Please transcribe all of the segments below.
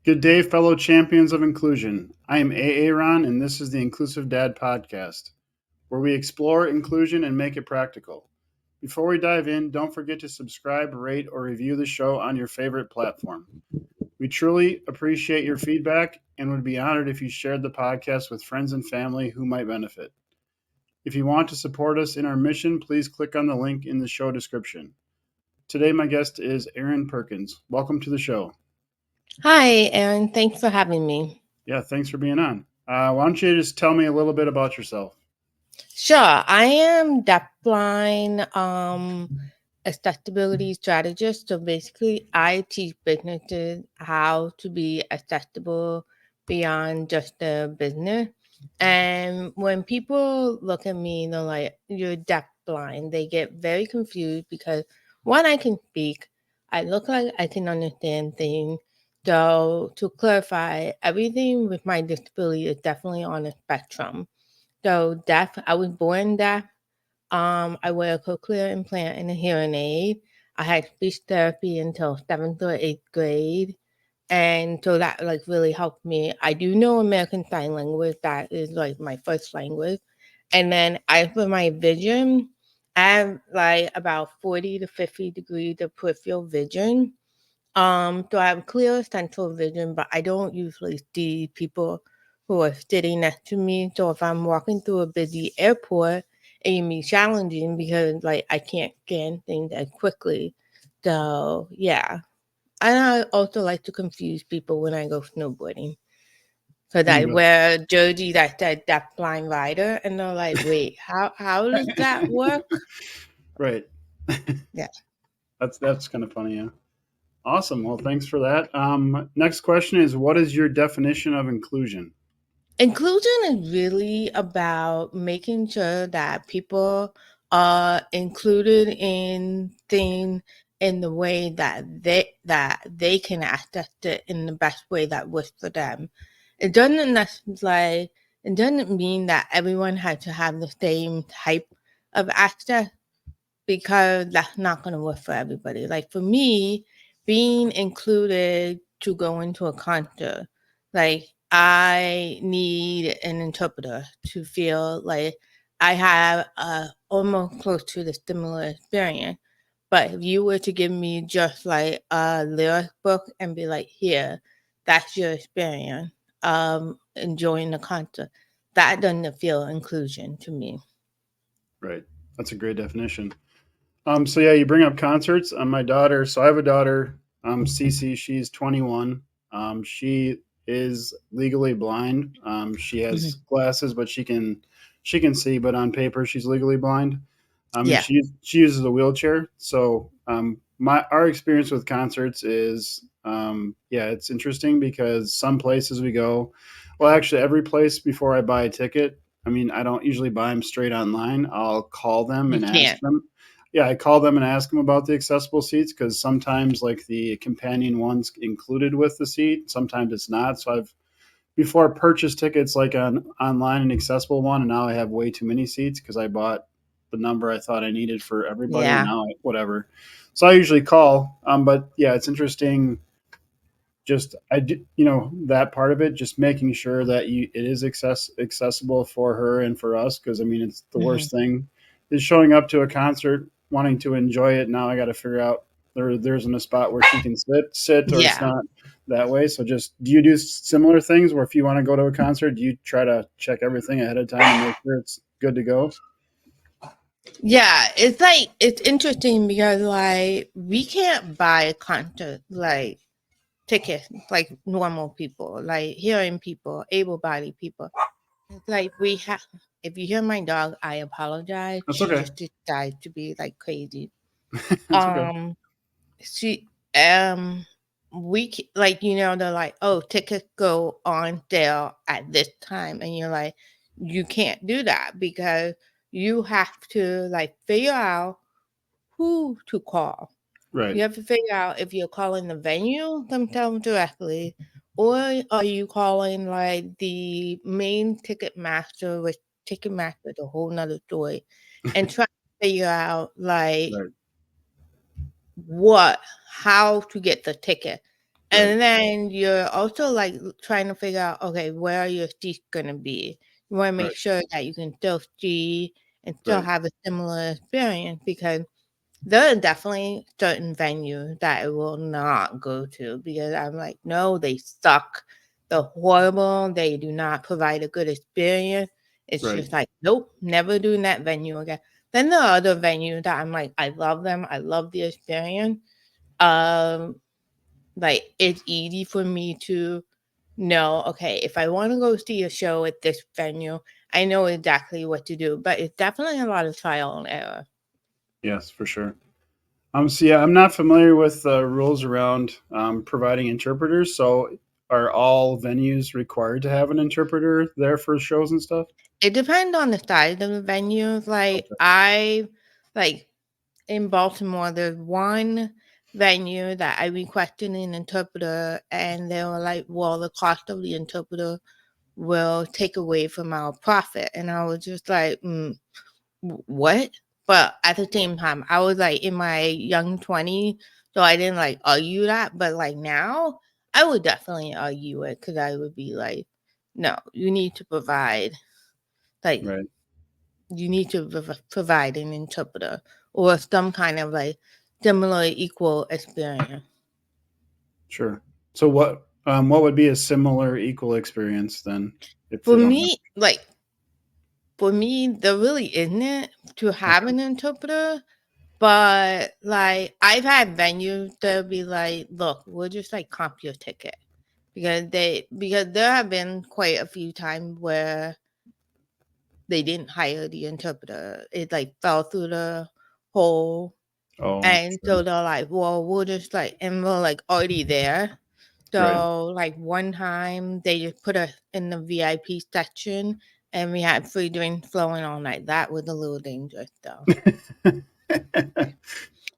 Good day, fellow champions of inclusion. I am Aaron, and this is the Inclusive Dad Podcast, where we explore inclusion and make it practical. Before we dive in, don't forget to subscribe, rate, or review the show on your favorite platform. We truly appreciate your feedback and would be honored if you shared the podcast with friends and family who might benefit. If you want to support us in our mission, please click on the link in the show description. Today, my guest is Erin Perkins. Welcome to the show. Hi, Erin. Thanks for having me. Yeah, thanks for being on. Why don't you just tell me a little bit about yourself? Sure, I am deafblind accessibility strategist. So basically, I teach businesses how to be accessible beyond just the business. And when people look at me, they're like, "You're deafblind." They get very confused because one, I can speak. I look like I can understand things. So to clarify, everything with my disability is definitely on a spectrum. So deaf, I was born deaf. I wear a cochlear implant and a hearing aid. I had speech therapy until seventh or eighth grade. And so that like really helped me. I do know American Sign Language. That is like my first language. And then I for my vision, I have like about 40 to 50 degrees of peripheral vision. So I have clear central vision, but I don't usually see people who are sitting next to me. So if I'm walking through a busy airport, it can be challenging because like I can't scan things as quickly. So yeah. And I also like to confuse people when I go snowboarding. Because There I you go. wear a jersey that says deaf blind rider and they're like, wait, how does that work? Right. Yeah. That's kind of funny, yeah. Awesome. Well, thanks for that. Next question is, what is your definition of inclusion? Inclusion is really about making sure that people are included in things in the way that they can access it in the best way that works for them. It doesn't necessarily it doesn't mean that everyone has to have the same type of access because that's not going to work for everybody. Like for me, being included to go into a concert, like I need an interpreter to feel like I have almost close to the similar experience. But if you were to give me just like a lyric book and be like, here, that's your experience, enjoying the concert, that doesn't feel inclusion to me. Right. That's a great definition. So yeah, you bring up concerts. My daughter. So I have a daughter, Cece. She's 21. She is legally blind. She Mhm. has glasses, but she can see. But on paper, she's legally blind. And Yeah. she uses a wheelchair. So my our experience with concerts is yeah, it's interesting because some places we go. Well, actually, every place before I buy a ticket. I mean, I don't usually buy them straight online. I'll call them You and ask can't. them. Yeah, I call them and ask them about the accessible seats because sometimes like the companion one's included with the seat, sometimes it's not. So I've before purchased tickets like on online an accessible one, and now I have way too many seats because I bought the number I thought I needed for everybody, and Yeah. now whatever. So I usually call, but yeah, it's interesting. Just I do, that part of it, just making sure that it is accessible for her and for us, because I mean it's the Mhm. worst thing is showing up to a concert wanting to enjoy it. Now I got to figure out there isn't a spot where she can sit or it's Yeah. not that way. So just do you do similar things where if you want to go to a concert, do you try to check everything ahead of time and make sure it's good to go? Yeah, it's like it's interesting because like we can't buy concert like tickets like normal people, like hearing people, able-bodied people. It's like we have. If you hear my dog, I apologize. That's She okay. just decides to be like crazy. That's okay. Um, she like they're like, oh, tickets go on sale at this time, and you're like, you can't do that because you have to like figure out who to call. Right. You have to figure out if you're calling the venue themselves directly, or are you calling like the main ticket master, which Ticketmaster is a whole nother story, and try to figure out like Right. what how to get the ticket. Right. And then you're also like trying to figure out, okay, where are your seats going to be? You want to Right. make sure that you can still see and still Right. have a similar experience, because there are definitely certain venues that I will not go to because I'm like, no, they suck. They're horrible. They do not provide a good experience. It's Right. just like, nope, never doing that venue again. Then there are other venues that I'm like, I love them. I love the experience. Um, like it's easy for me to know, okay, if I want to go see a show at this venue, I know exactly what to do. But it's definitely a lot of trial and error. Yes, for sure. So yeah, I'm not familiar with the rules around providing interpreters. So, are all venues required to have an interpreter there for shows and stuff? It depends on the size of the venue. Like Okay. like in Baltimore, there's one venue that I requested an interpreter, and they were like, "Well, the cost of the interpreter will take away from our profit," and I was just like, "What?" But at the same time, I was like in my young 20s, so I didn't like argue that. But like now, I would definitely argue it because I would be like, "No, you need to provide." Like Right. you need to provide an interpreter or some kind of like similar equal experience. Sure. So what would be a similar equal experience then if For they don't have? me, like for me, there really isn't to have Okay. an interpreter. But like I've had venues that'll be like, look, we'll just like comp your ticket. Because there have been quite a few times where they didn't hire the interpreter. It like fell through the hole. Oh, And sure. so they're like, well, we'll just like, and we're like already there. Right. So like one time they just put us in the VIP section and we had free drinks flowing all night. That was a little dangerous though. Yeah,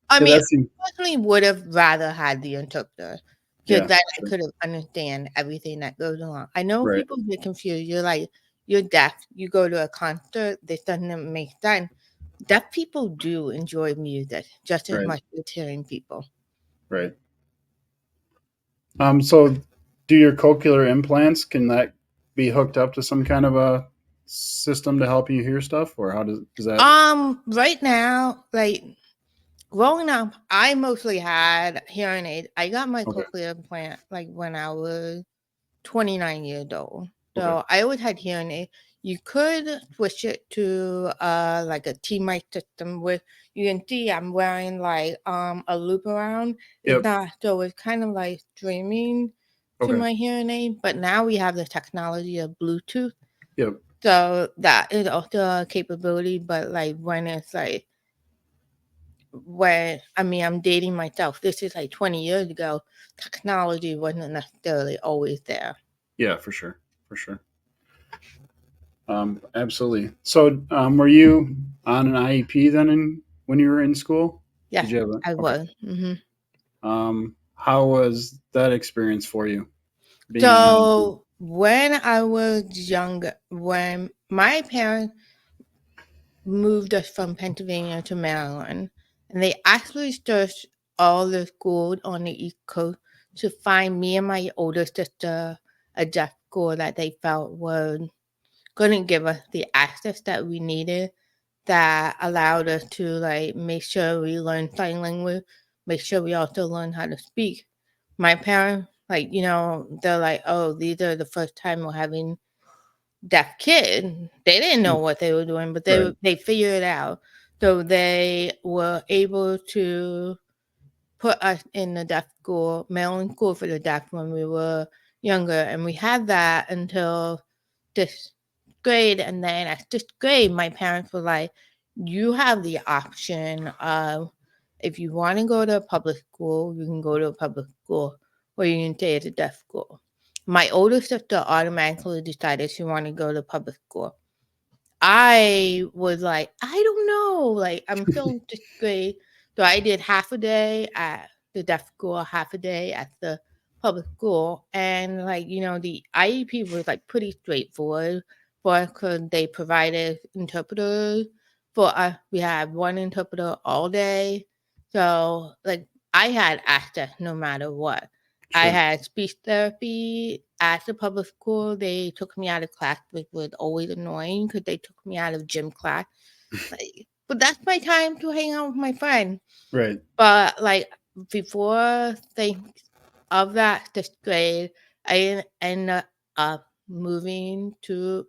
I mean, that seems. I personally would have rather had the interpreter because Yeah. then I Sure. could have understand everything that goes along. I know Right. people get confused. You're like, you're deaf. You go to a concert. This doesn't make sense. Deaf people do enjoy music just as Right. much as hearing people. Right. So do your cochlear implants, can that be hooked up to some kind of a system to help you hear stuff, or how does that? Right now, like growing up, I mostly had hearing aids. I got my Okay. cochlear implant like when I was 29 years old. Okay. So I always had hearing aid. You could switch it to like a T-mic system with you can see I'm wearing like a loop around. It's Yep. not so it's kind of like streaming to Okay. my hearing aid, but now we have the technology of Bluetooth. Yep. So that is also a capability, but like when it's like when I mean I'm dating myself. This is like 20 years ago. Technology wasn't necessarily always there. Yeah, for sure. For sure. Absolutely. So, were you on an IEP then when you were in school? Did Yes, you have I okay? was. How was that experience for you being on IEP? So when I was younger, when my parents moved us from Pennsylvania to Maryland, and they actually searched all the schools on the East Coast to find me and my older sister a deaf school that they felt was going to give us the access that we needed, that allowed us to like make sure we learn sign language, make sure we also learn how to speak. My parents, like, they're like, oh, these are the first time we're having deaf kid. They didn't know Hmm. what they were doing, but Right. they figured it out. So they were able to put us in the deaf school, Maryland school for the deaf when we were younger, and we had that until this grade. And then at sixth grade, my parents were like, "You have the option of if you want to go to a public school, you can go to a public school, or you can stay at a deaf school." My older sister automatically decided she wanted to go to public school. I was like, I don't know. Like, I'm still in sixth grade. So I did half a day at the deaf school, half a day at the public school. And, like, the IEP was like pretty straightforward for us because they provided interpreters for us. We had one interpreter all day. So, like, I had access no matter what. I Sure. had speech therapy at the public school. They took me out of class, which was always annoying because they took me out of gym class. Like, but that's my time to hang out with my friend. Right. But like before think of that 6th grade, I ended up moving to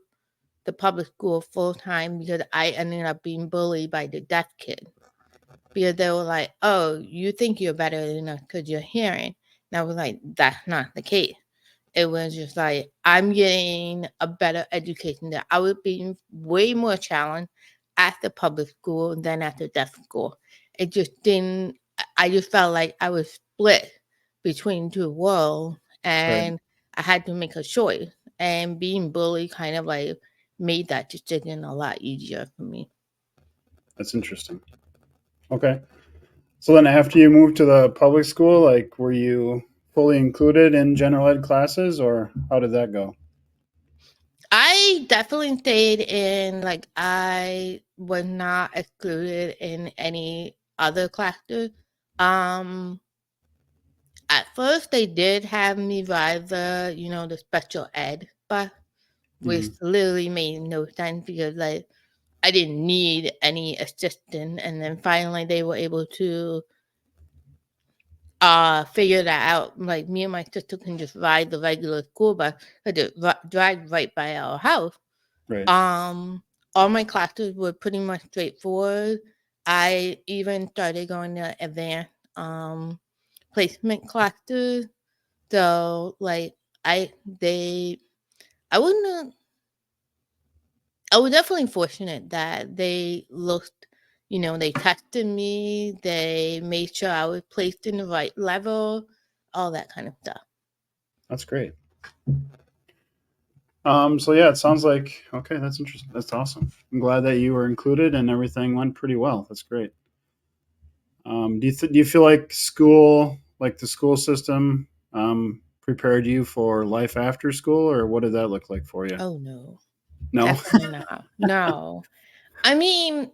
the public school full time because I ended up being bullied by the deaf kid. Because they were like, "Oh, you think you're better than us because you're hearing." And I was like, "That's not the case." It was just like I'm getting a better education there. I was being way more challenged at the public school than at the deaf school. It just didn't. I just felt like I was split between two worlds, Right. and I had to make a choice. And being bullied kind of like made that decision a lot easier for me. That's interesting. Okay. So then after you moved to the public school, like were you fully included in general ed classes or how did that go? I definitely stayed in, like, I was not excluded in any other classes. Um, at first, they did have me ride the special ed bus, which Hmm. literally made no sense because, like, I didn't need any assistance. And then finally, they were able to figure that out. Like, me and my sister can just ride the regular school bus, 'cause it drive right by our house. Right. Um, all my classes were pretty much straightforward. I even started going to advanced placement classes. So like they I wouldn't I was definitely fortunate that they looked, they tested me, they made sure I was placed in the right level, all that kind of stuff. That's great. So yeah, it sounds like okay, that's interesting. That's awesome. I'm glad that you were included and everything went pretty well. That's great. Do you feel like the school system, prepared you for life after school, or what did that look like for you? Oh no. No. Definitely not. No. I mean,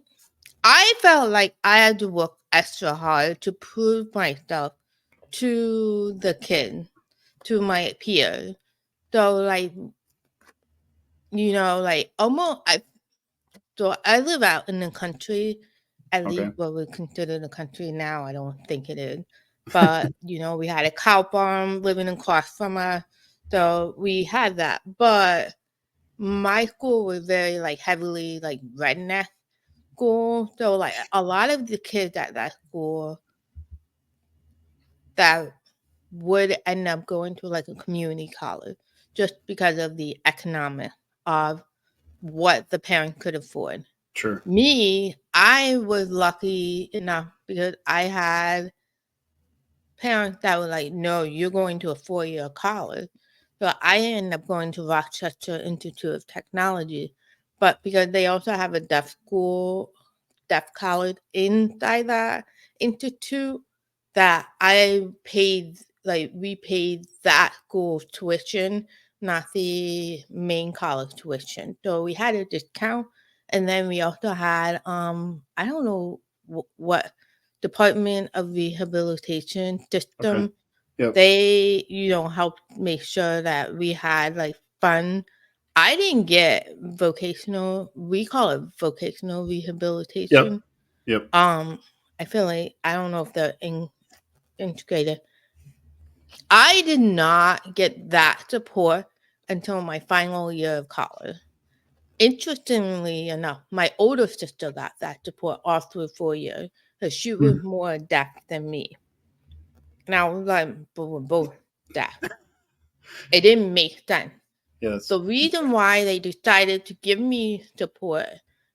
I felt like I had to work extra hard to prove myself to the kid, to my peers. So like, like almost I live out in the country, at Okay. least what we consider the country now. I don't think it is. But, we had a cow farm living across from us. So we had that. But my school was very like heavily like redneck school. So like a lot of the kids at that school that would end up going to like a community college just because of the economics of what the parents could afford. Sure. Me, I was lucky enough because I had parents that were like, no, you're going to a 4-year college. So I ended up going to Rochester Institute of Technology. But because they also have a deaf college inside that institute, that I paid, like, we paid that school's tuition, not the main college tuition. So we had a discount. And then we also had, I don't know what Department of Rehabilitation Okay. system. Yep. They, helped make sure that we had like fun. I didn't get vocational, we call it vocational Yep. rehabilitation. Yep. I feel like I don't know if they're integrated. I did not get that support until my final year of college. Interestingly enough, my older sister got that support all through 4 years because she was Hmm. more deaf than me. And I was like, but we're both deaf. It didn't make sense. Yes. The reason why they decided to give me support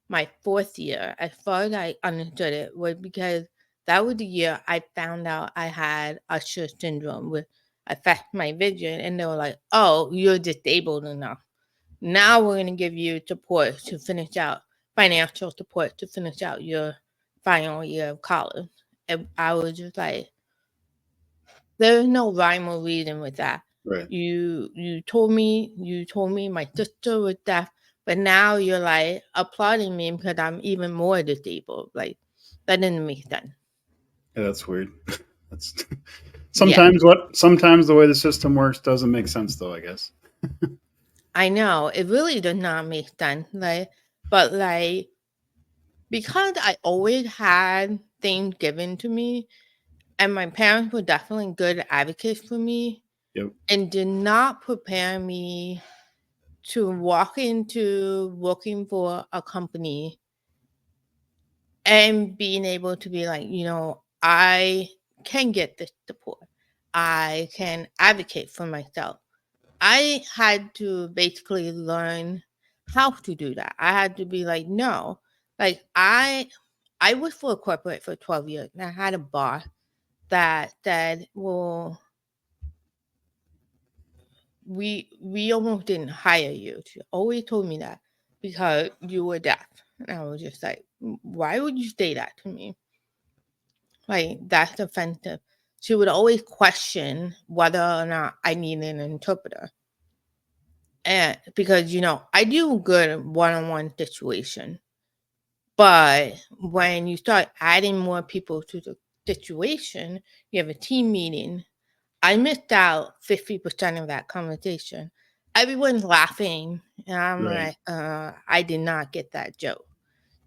my 4th year, as far as I understood it, was because that was the year I found out I had Usher syndrome, which affects my vision. And they were like, oh, you're disabled enough. Now we're going to give you support to finish out, financial support to finish out your final year of college. And I was just like, there's no rhyme or reason with that. Right. You told me my sister was deaf, but now you're like applauding me because I'm even more disabled. Like that didn't make sense. Yeah, that's weird. That's Yeah, Sometimes the way the system works doesn't make sense though, I guess. I know it really does not make sense. But because I always had things given to me, and my parents were definitely good advocates for me, Yep. and did not prepare me to walk into working for a company and being able to be like, I can get this support. I can advocate for myself. I had to basically learn how to do that. I had to be like, no, like I worked for a corporate for 12 years and I had a boss that said, well, we almost didn't hire you. She always told me that because you were deaf. And I was just like, why would you say that to me? Like, that's offensive. She would always question whether or not I needed an interpreter. And because, I do good one-on-one situation. But when you start adding more people to the situation, you have a team meeting. I missed out 50% of that conversation. Everyone's laughing, and I'm Right. like, I did not get that joke.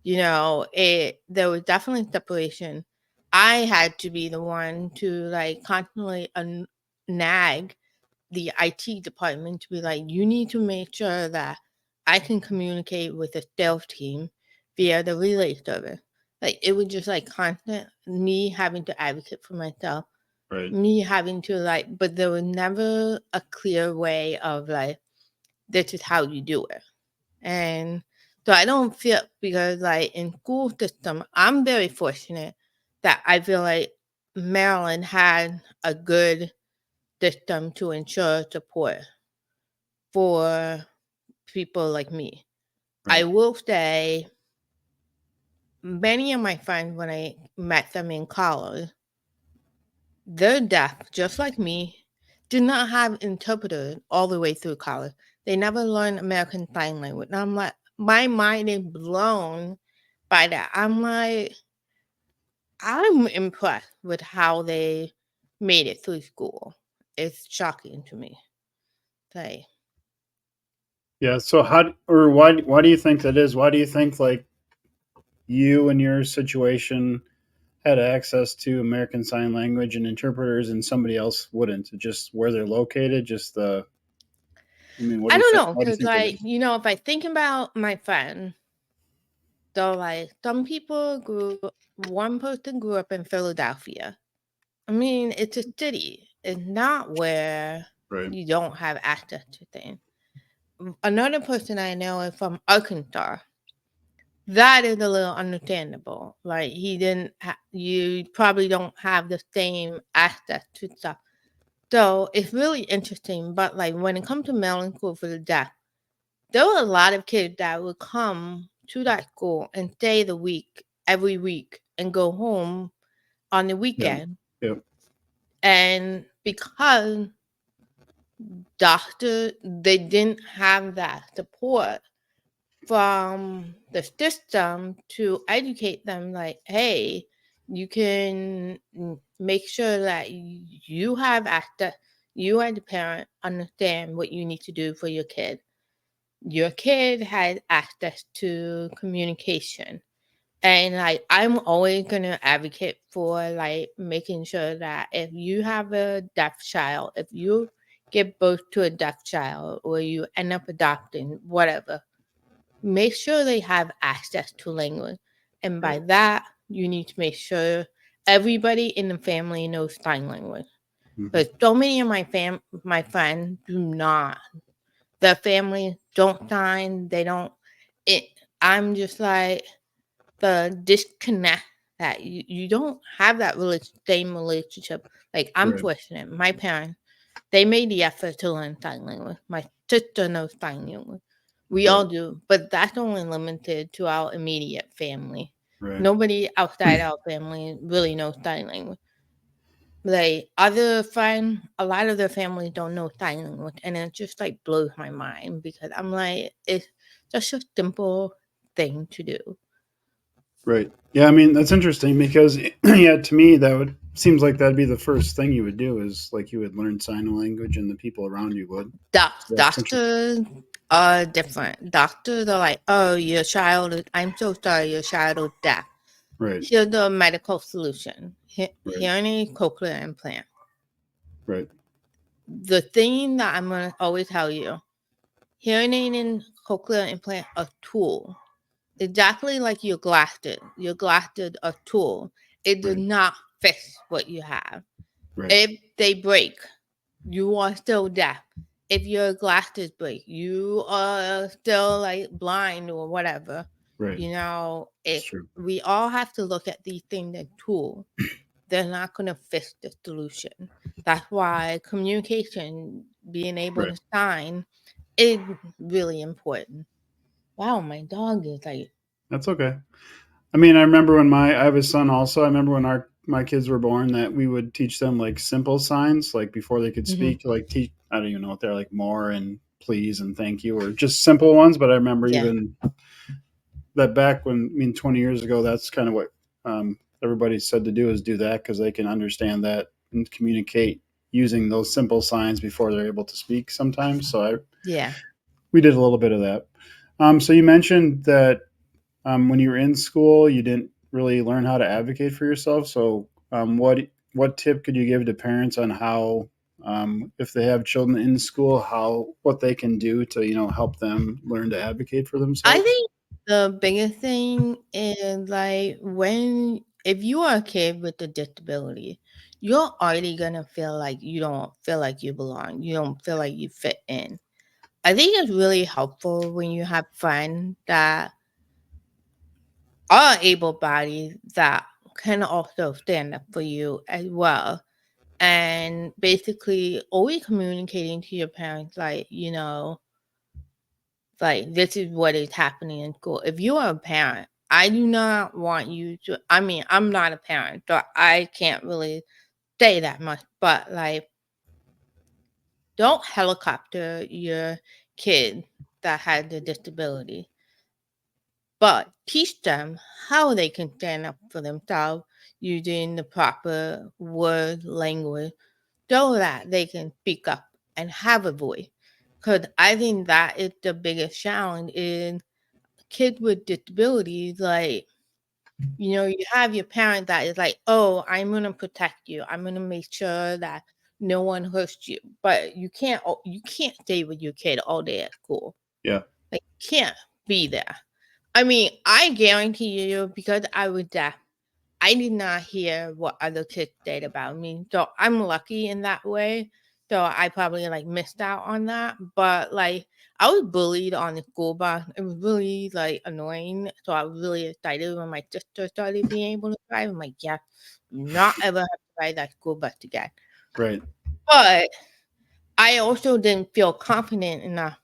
There was definitely separation. I had to be the one to like constantly nag the IT department to be like, you need to make sure that I can communicate with the sales team via the relay service. Like it was just like constant me having to advocate for myself, Right. me having to like, but there was never a clear way of like, this is how you do it. And so I don't feel, because like in school system, I'm very fortunate that I feel like Maryland had a good system to ensure support for people like me. I Right. will say many of my friends, when I met them in college, they're deaf, just like me, did not have interpreters all the way through college. They never learned American Sign Language. And I'm like, my mind is blown by that. I'm like, I'm impressed with how they made it through school. It's shocking to me. Like, Yeah. So why do you think that is? Why do you think like you and your situation had access to American Sign Language and interpreters and somebody else wouldn't? Just where they're located, just the I mean, what do I you don't think? know, Why do you because think that like, is? if I think about my friend, so like some people one person grew up in Philadelphia. I mean, it's a city. It's not where Right. you don't have access to things. Another person I know is from Arkansas. That is a little understandable. Like he didn't, you probably don't have the same access to stuff. So it's really interesting. But like when it comes to Maryland School for the Deaf, there were a lot of kids that would come to that school and stay the week every week and go home on the Yeah. weekend. Yep. And because doctor they didn't have that support from the system to educate them like, hey, you can make sure that you have access, you as a parent understand what you need to do for your kid has access to communication. And like I'm always gonna advocate for like making sure that if you have a deaf child, if you give birth to a deaf child or you end up adopting, whatever, make sure they have access to language. And by Right. that, you need to make sure everybody in the family knows sign language. Hmm. But so many of my friends do not. Their family don't sign. They don't. It. I'm just like the disconnect that you don't have that same relationship. Like I'm Right. fortunate. My parents, they made the effort to learn sign language. My sister knows sign language. We Right. all do, but that's only limited to our immediate family. Right. Nobody outside our family really knows sign language. Like other friends, a lot of their families don't know sign language, and it just like blows my mind because I'm like, it's just a simple thing to do. Right. Yeah. I mean, that's interesting because yeah, to me that would. seems like that'd be the first thing you would do is like you would learn sign language and the people around you would. So that's interesting. Doctors are different. Doctors are like, oh, your child is, I'm so sorry, your child is deaf. Right, Here's the medical solution. right, Hearing aid, cochlear implant. right, The thing that I'm going to always tell you, hearing aid and cochlear implant are tool. Exactly like your glasses. Your glasses are tool. It does right, not fix what you have. right, If they break, you are still deaf. If your glasses break, you are still like blind or whatever. right. It's If true. we all have to look at these things as tools, they're not going to fix the solution. That's why communication, being able Right. to sign, is really important. Wow, my dog is like, That's okay. I mean, I remember when I have a son also. I remember when my kids were born that we would teach them like simple signs, like before they could mm-hmm. speak, like teach, I don't even know what they're like, more and please and thank you, or just simple ones. But I remember Yeah, even that back when, I mean, 20 years ago, that's kind of what everybody said to do is do that because they can understand that and communicate using those simple signs before they're able to speak sometimes. So yeah. we did a little bit of that. So you mentioned that when you were in school, you didn't really learn how to advocate for yourself. So, what tip could you give to parents on how, if they have children in school, how what they can do to help them learn to advocate for I themselves? think the biggest thing is like if you are a kid with a disability, you're already gonna feel like you don't feel like you belong. You don't feel like you fit in. I think it's really helpful when you have friends that are able bodied that can also stand up for you as well. And basically always communicating to your parents like this is what is happening in school. If you are a parent, I do not want you to, I mean, I'm not a parent, so I can't really say that much, but like don't helicopter your kid that has a disability, but teach them how they can stand up for themselves using the proper word language so that they can speak up and have a voice. Because I think that is the biggest challenge in kids with disabilities. Like, you have your parent that is like, oh, I'm going to protect you. I'm going to make sure that no one hurts you. But you can't stay with your kid all day at school. Yeah, Like, you can't be there. I mean, I guarantee you, because I was deaf, I did not hear what other kids said about me. So I'm lucky in that way. So I probably like missed out on that. But like I was bullied on the school bus. It was really like annoying. So I was really excited when my sister started being able to drive. I'm like, yeah, do not ever have to ride that school bus again. right, But I also didn't feel confident enough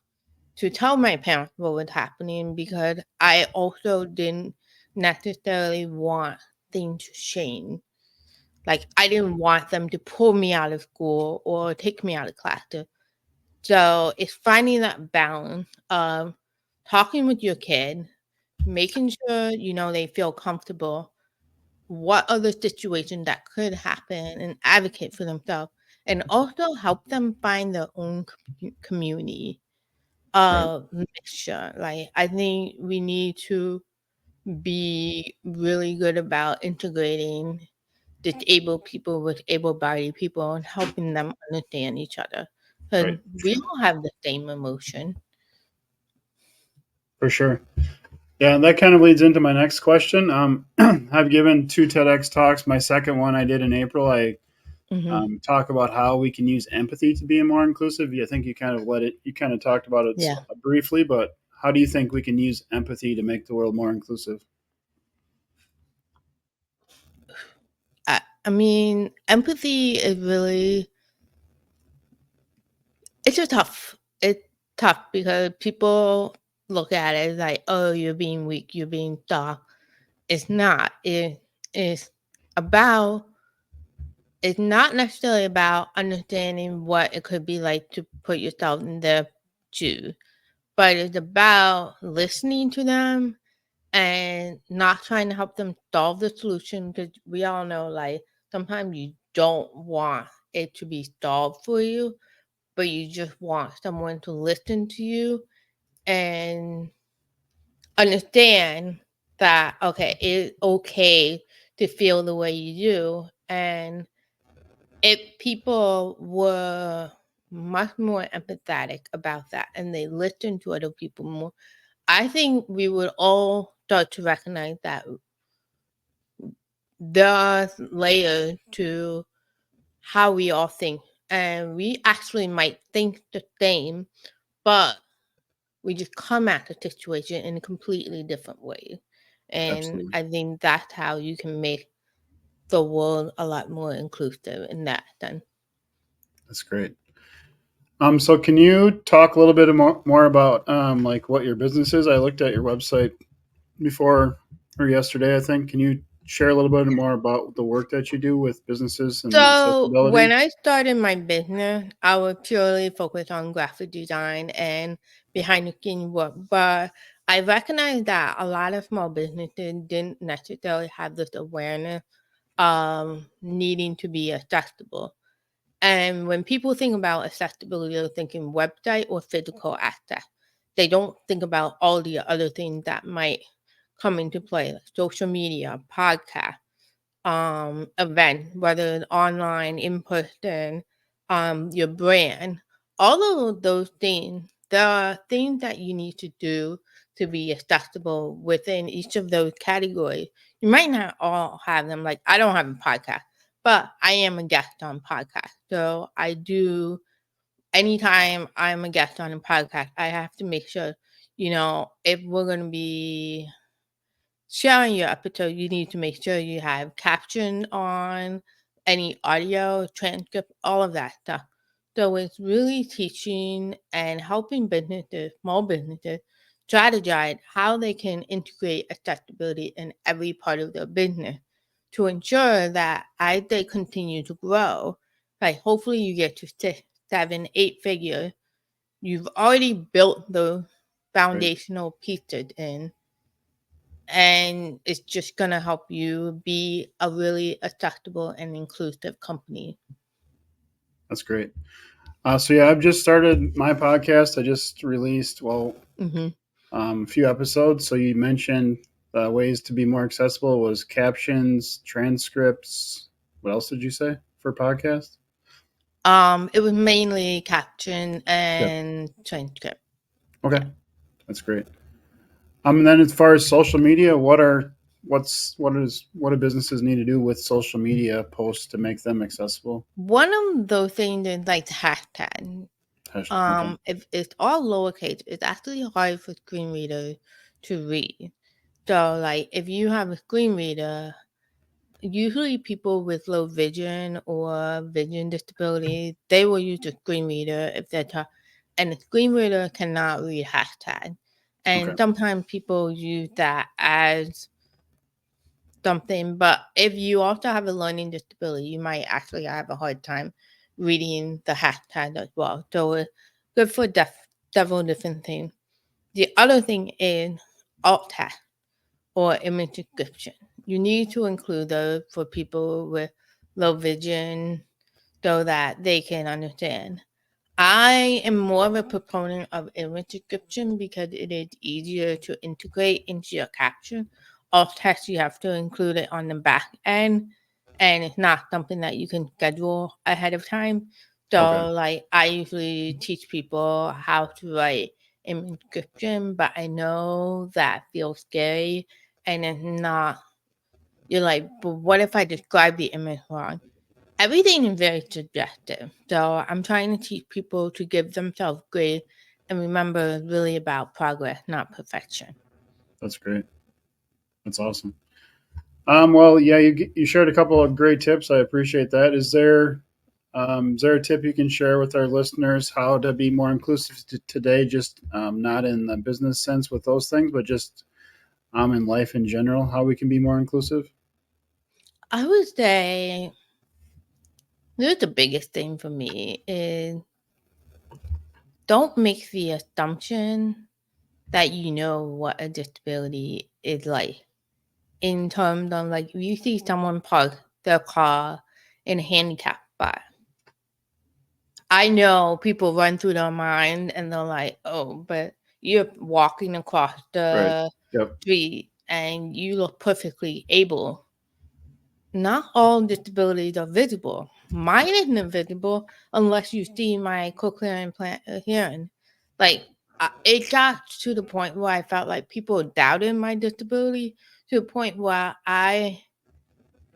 to tell my parents what was happening because I also didn't necessarily want things to change. Like I didn't want them to pull me out of school or take me out of class. So it's finding that balance of talking with your kid, making sure they feel comfortable. What other situations that could happen and advocate for themselves, and also help them find their own community right, mixture. Like I think we need to be really good about integrating disabled people with able-bodied people and helping them understand each other. right. Because For we sure. all have the same emotion. For sure. Yeah, and that kind of leads into my next question. I've given two TEDx talks. My second one I did in April. I Hmm. talk about how we can use empathy to be more inclusive. I think you kind of talked about it Yeah. briefly, but how do you think we can use empathy to make the world more inclusive? I mean, empathy is really, it's just tough. It's tough because people look at it as like, oh, you're being weak, you're being soft. It's not. It's about, it's not necessarily about understanding what it could be like to put yourself in their shoes, but it's about listening to them and not trying to help them solve the solution because we all know like sometimes you don't want it to be solved for you, but you just want someone to listen to you and understand that, okay, it's okay to feel the way you do. And if people were much more empathetic about that and they listen to other people more, I think we would all start to recognize that there's layers to how we all think. And we actually might think the same, but we just come at the situation in a completely different way. And Absolutely. I think that's how you can make the world a lot more inclusive in that sense. That's great. So can you talk a little bit more about like what your business is? I looked at your website before or yesterday, I think. Can you share a little bit more about the work that you do with businesses and So when accessibility? I started my business, I was purely focused on graphic design and behind the scenes work. But I recognized that a lot of small businesses didn't necessarily have this awareness needing to be accessible. And when people think about accessibility, they're thinking website or physical access. They don't think about all the other things that might come into play, like social media, podcast, event, whether it's online, in person, your brand, all of those things, there are things that you need to do to be accessible within each of those categories. You might not all have them. Like I don't have a podcast, but I am a guest on podcast. So I do anytime I'm a guest on a podcast, I have to make sure, if we're gonna be sharing your episode, you need to make sure you have caption on, any audio, transcript, all of that stuff. So it's really teaching and helping businesses, small businesses, strategize how they can integrate accessibility in every part of their business to ensure that as they continue to grow, like hopefully you get to 6, 7, 8 figures, you've already built the Right. foundational pieces in, and it's just going to help you be a really accessible and inclusive company. That's great. So yeah, I've just started my podcast. I just released Hmm. a few episodes. So you mentioned ways to be more accessible was captions, transcripts. What else did you say for podcast? It was mainly caption Yep. and transcript. Okay, Yeah. that's great. And then as far as social media, what do businesses need to do with social media posts to make them accessible? One of those things is like the hashtag. Okay. If it's all lowercase, it's actually hard for screen readers to read. So, like, if you have a screen reader, usually people with low vision or vision disability, they will use a screen reader if they're and the screen reader cannot read hashtag. Okay. And sometimes people use that as something, but if you also have a learning disability, you might actually have a hard time reading the hashtag as well. So it's good for several different things. The other thing is alt text or image description. You need to include those for people with low vision so that they can understand. I am more of a proponent of image description because it is easier to integrate into your caption. Alt text, you have to include it on the back end, and it's not something that you can schedule ahead of time. Okay. So, like, I usually teach people how to write image description, but I know that feels scary and it's not. You're like, but what if I describe the image wrong? Everything is very subjective. So I'm trying to teach people to give themselves grace and remember it's really about progress, not perfection. That's great. That's awesome. Well, yeah, you shared a couple of great tips. I appreciate that. Is there a tip you can share with our listeners how to be more inclusive today? Just not in the business sense with those things, but just in life in general, how we can be more inclusive. I would say this the biggest thing for me is don't make the assumption that you know what a disability is like. In terms of like, if you see someone park their car in a handicap spot. I know people run through their mind and they're like, oh, but you're walking across Right. the Yep. street and you look perfectly able. Not all disabilities are visible. Mine isn't invisible unless you see my cochlear implant hearing. Like, it got to the point where I felt like people doubted my disability, to the point where I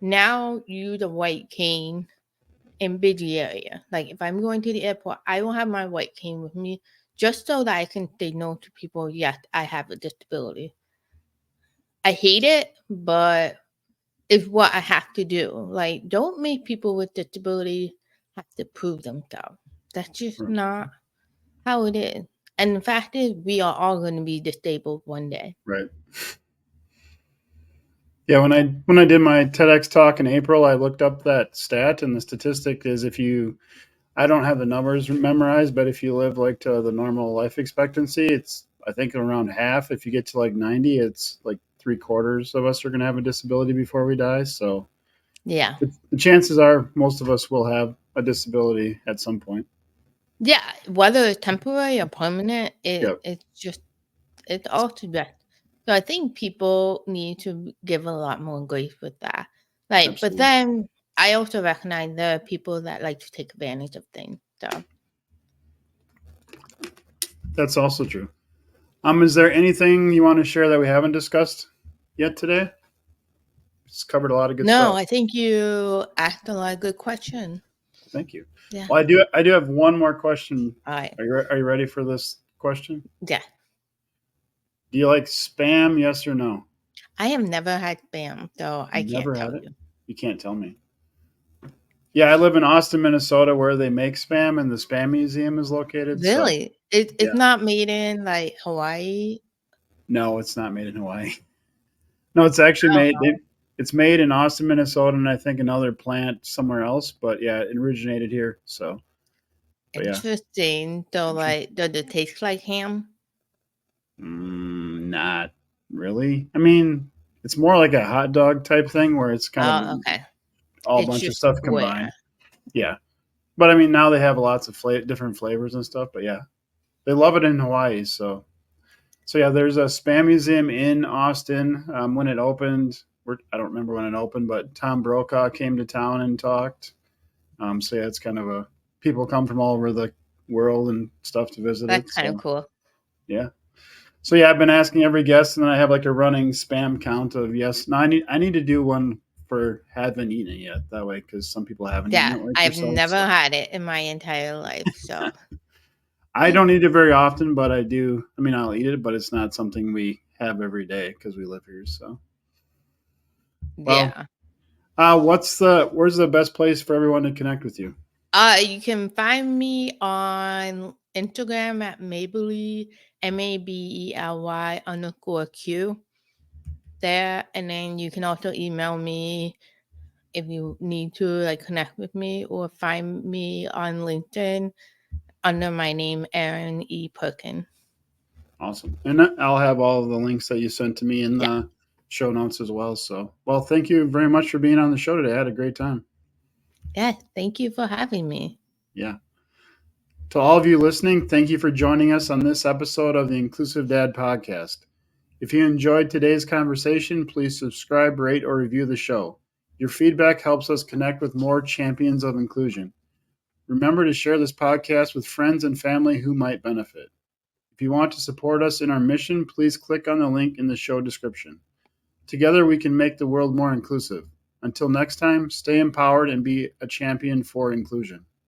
now use a white cane in busy area. Like, if I'm going to the airport, I will have my white cane with me just so that I can say no to people. Yes, I have a disability. I hate it, but it's what I have to do. Like, don't make people with disability have to prove themselves. That's just not how it is. And the fact is, we are all going to be disabled one day. Right. Yeah, when I did my TEDx talk in April, I looked up that stat, and the statistic is I don't have the numbers memorized, but if you live like to the normal life expectancy, it's I think around half. If you get to like 90, it's like 3/4 of us are going to have a disability before we die. So Yeah. the chances are most of us will have a disability at some point. Yeah. Whether it's temporary or permanent, Yep, it's all to best. So I think people need to give a lot more grace with that. Like, but absolutely. then I also recognize there are people that like to take advantage of things. So That's also true. Is there anything you want to share that we haven't discussed yet today? It's covered a lot of good no, stuff. I think you asked a lot of good questions. Thank you. Yeah. Well, I do have one more question. All right. Are you ready for this question? Yeah. Do you like spam? Yes or no? I have never had spam, so I can't Never tell had it. you. You can't tell me. Yeah, I live in Austin, Minnesota, where they make spam, and the spam museum is located. So Really? It's yeah, not made in like Hawaii? no, it's not made in Hawaii. No, it's actually Oh, it's made in Austin, Minnesota, and I think another plant somewhere else. But yeah, it originated here. So, but yeah, interesting. So like, does it taste like ham? not really. I mean, it's more like a hot dog type thing where it's kind of Oh, okay. all a It's bunch of just stuff square. combined. Yeah, but I mean now they have lots of different flavors and stuff. But yeah, they love it in Hawaii. So yeah, there's a spam museum in Austin. When it opened, I don't remember when it opened, but Tom Brokaw came to town and talked. So yeah, it's kind of a people come from all over the world and stuff to visit That's it. kind of So cool. yeah. So yeah, I've been asking every guest, and then I have like a running spam count of yes. Now I need to do one for haven't eaten it yet. That way, because some people haven't eaten Yeah, it like I've yourself. never So had it in my entire life. So I don't eat it very often, but I do. I mean, I'll eat it, but it's not something we have every day because we live here. So well, yeah. where's the best place for everyone to connect with you? You can find me on Instagram at Mabely, MABELY_Q there, and then you can also email me if you need to like connect with me, or find me on LinkedIn under my name, Erin E. Perkins. Awesome. And I'll have all of the links that you sent to me in Yeah. the show notes as well. So, well, thank you very much for being on the show today. I had a great time. Yes. Thank you for having me. Yeah. To all of you listening, thank you for joining us on this episode of the Inclusive Dad Podcast. If you enjoyed today's conversation, please subscribe, rate, or review the show. Your feedback helps us connect with more champions of inclusion. Remember to share this podcast with friends and family who might benefit. If you want to support us in our mission, please click on the link in the show description. Together, we can make the world more inclusive. Until next time, stay empowered and be a champion for inclusion.